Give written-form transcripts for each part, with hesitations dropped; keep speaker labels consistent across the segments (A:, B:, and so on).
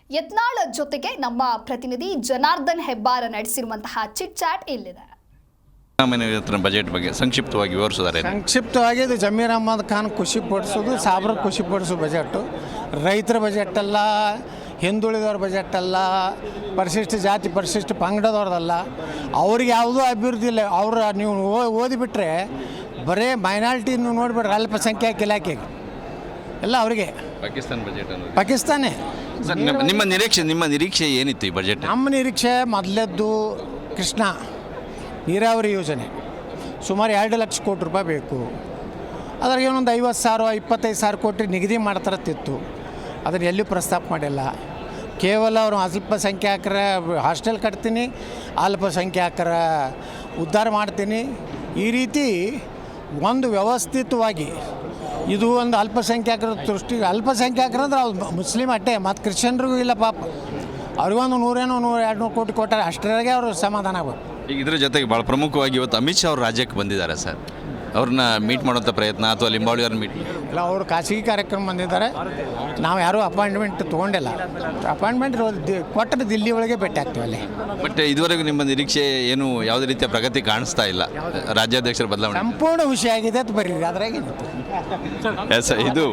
A: ಯತ್ನಾಳ್ ಜೊತೆಗೆ ನಮ್ಮ ಪ್ರತಿನಿಧಿ ಜನಾರ್ದನ್ ಹೆಬ್ಬಾರ್ ನಡೆಸಿರುವಂತಹ ಚಿಟ್ ಚಾಟ್ ಇಲ್ಲಿದೆ.
B: ಬಜೆಟ್ ಬಗ್ಗೆ ಸಂಕ್ಷಿಪ್ತವಾಗಿ ವಿವರಿಸಿದ್ದಾರೆ.
C: ಸಂಕ್ಷಿಪ್ತವಾಗಿ ಇದು ಜಮೀರ್ ಅಹ್ಮದ್ ಖಾನ್ ಖುಷಿ ಪಡಿಸೋದು, ಸಾಬ್ರ ಖುಷಿ ಪಡಿಸೋ ಬಜೆಟು. ರೈತರ ಬಜೆಟ್ ಅಲ್ಲ, ಹಿಂದುಳಿದವ್ರ ಬಜೆಟ್ ಅಲ್ಲ, ಪರಿಶಿಷ್ಟ ಜಾತಿ ಪರಿಶಿಷ್ಟ ಪಂಗಡದವ್ರದಲ್ಲ. ಅವ್ರಿಗೆ ಯಾವುದೂ ಅಭಿವೃದ್ಧಿ ಇಲ್ಲ. ನೀವು ಓದಿಬಿಟ್ರೆ ಬರೀ ಮೈನಾರಿಟಿ ನೋಡಿಬಿಟ್ರೆ ಅಲ್ಪಸಂಖ್ಯಾತ ಇಲಾಖೆಗೆ ಎಲ್ಲ ಅವರಿಗೆ.
B: ಪಾಕಿಸ್ತಾನ ಬಜೆಟ್
C: ಪಾಕಿಸ್ತಾನೇ.
B: ನಿಮ್ಮ ನಿರೀಕ್ಷೆ ಏನಿತ್ತು ಈ ಬಜೆಟ್?
C: ನಮ್ಮ ನಿರೀಕ್ಷೆ ಮೊದಲದ್ದು ಕೃಷ್ಣ ನೀರಾವರಿ ಯೋಜನೆ ಸುಮಾರು 2 ಲಕ್ಷ ಕೋಟಿ ರೂಪಾಯಿ ಬೇಕು. ಅದ್ರಾಗೆ ಒಂದು 50,000-25,000 ಕೋಟಿ ನಿಗದಿ ಮಾಡ್ತಾರತ್ತಿತ್ತು. ಅದನ್ನು ಎಲ್ಲಿಯೂ ಪ್ರಸ್ತಾಪ ಮಾಡಿಲ್ಲ. ಕೇವಲ ಅವರು ಅಲ್ಪಸಂಖ್ಯಾತರ ಹಾಸ್ಟೆಲ್ ಕಟ್ತೀನಿ, ಅಲ್ಪಸಂಖ್ಯಾತರ ಉದ್ಧಾರ ಮಾಡ್ತೀನಿ, ಈ ರೀತಿ ಒಂದು ವ್ಯವಸ್ಥಿತವಾಗಿ ಇದು ಒಂದು ಅಲ್ಪಸಂಖ್ಯಾತರ ದೃಷ್ಟಿಗೆ. ಅಲ್ಪಸಂಖ್ಯಾತರಂದ್ರೆ ಅವ್ರು ಮುಸ್ಲಿಮ್ ಅಟ್ಟೆ, ಮತ್ತು ಕ್ರಿಶ್ಚಿಯನ್ರಿಗೂ ಇಲ್ಲ ಪಾಪ. ಅವ್ರಿಗೊಂದು 100-200 ಕೋಟಿ ಕೊಟ್ಟಾರೆ, ಅಷ್ಟರಾಗೆ ಅವರು ಸಮಾಧಾನ ಆಗ್ಬೇಕು.
B: ಈಗ ಇದ್ರ ಜೊತೆಗೆ ಭಾಳ ಪ್ರಮುಖವಾಗಿ ಇವತ್ತು ಅಮಿತ್ ಶಾ ಅವರು ರಾಜ್ಯಕ್ಕೆ ಬಂದಿದ್ದಾರೆ ಸರ್. ಅವ್ರನ್ನ ಮೀಟ್ ಮಾಡೋಂಥ ಪ್ರಯತ್ನ ಅಥವಾ ಲಿಂಬಾವಳಿ ಅವ್ರನ್ನ ಮೀಟ್
C: ಇಲ್ಲ, ಅವರು ಖಾಸಗಿ ಕಾರ್ಯಕ್ರಮ ಬಂದಿದ್ದಾರೆ. ನಾವು ಯಾರೂ ಅಪಾಯಿಂಟ್ಮೆಂಟ್ ತೊಗೊಂಡಿಲ್ಲ. ಅಪಾಯಿಂಟ್ಮೆಂಟ್ ಕೊಟ್ಟರೆ ದಿಲ್ಲಿ ಒಳಗೆ ಭೇಟಿ ಆಗ್ತೀವಿ ಅಲ್ಲಿ.
B: ಬಟ್ ಇದುವರೆಗೂ ನಿಮ್ಮ ನಿರೀಕ್ಷೆ ಏನು ಯಾವುದೇ ರೀತಿಯ ಪ್ರಗತಿ ಕಾಣಿಸ್ತಾ ಇಲ್ಲ? ರಾಜ್ಯಾಧ್ಯಕ್ಷರ ಬದಲಾವಣೆ
C: ಸಂಪೂರ್ಣ ಖುಷಿಯಾಗಿದೆ ಅಂತ ಬರೀರಿ, ಅದ್ರಾಗೆ
B: ಎಸ್. ಇದು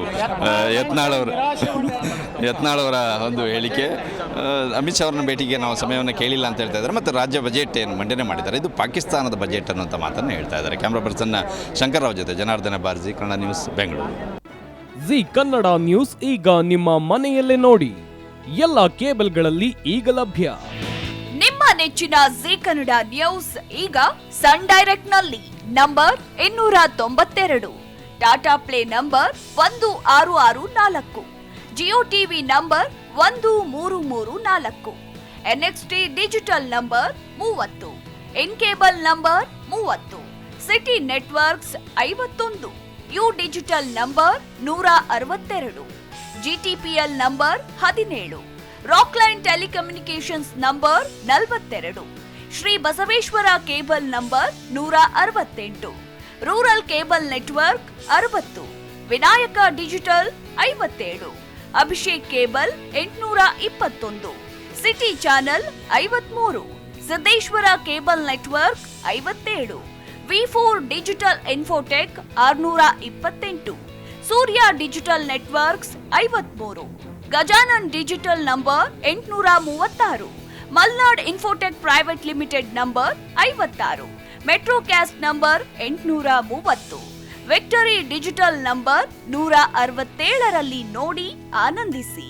B: ಯತ್ನಾಳ್ ಅವರ ಒಂದು ಹೇಳಿಕೆ. ಅಮಿತ್ ಶಾ ಅವ್ರನ್ನ ಭೇಟಿಗೆ ನಾವು ಸಮಯವನ್ನು ಕೇಳಿಲ್ಲ ಅಂತ ಹೇಳ್ತಾ ಇದ್ದಾರೆ. ಮತ್ತು ರಾಜ್ಯ ಬಜೆಟ್ ಏನು ಮಂಡನೆ ಮಾಡಿದ್ದಾರೆ, ಇದು ಪಾಕಿಸ್ತಾನದ ಬಜೆಟ್ ಅನ್ನುವಂಥ ಮಾತನ್ನು ಹೇಳ್ತಾ ಇದ್ದಾರೆ. ಕ್ಯಾಮ್ರಾ ಪರ್ಸನ್ ಶಂಕರ್ರಾವ್ ಜೊತೆ ಜನಾರ್ದನ ಬಾರ್ಜಿ, ಕನ್ನಡ ನ್ಯೂಸ್, ಬೆಂಗಳೂರು.
D: ಜಿ ಕನ್ನಡ ನ್ಯೂಸ್ ಈಗ ನಿಮ್ಮ ಮನೆಯಲ್ಲೇ ನೋಡಿ. ಎಲ್ಲ ಕೇಬಲ್ಗಳಲ್ಲಿ ಈಗ ಲಭ್ಯ.
E: ನಿಮ್ಮ ನೆಚ್ಚಿನ ಜಿ ಕನ್ನಡ ನ್ಯೂಸ್ ಈಗ ಸನ್ ಡೈರೆಕ್ಟ್ ನಲ್ಲಿ number 292, Tata play number 1664, Jio TV number 1334, NXT digital number 30, in cable number 30, city networks 51, U digital number 162, GTPL number 17, Rockline telecommunications number 42, Shri Basaveshwara cable number 168, rural cable network 60, Vinayaka digital 57, Abhishek cable 821, city channel 53, Siddeshwara cable network 57, V4 digital Infotech 628, Surya digital networks 53, Gajanan digital number 836, Malnad infotech private limited number 56, Metrocast number 830, victory digital number 167ರಲ್ಲಿ ನೋಡಿ ಆನಂದಿಸಿ.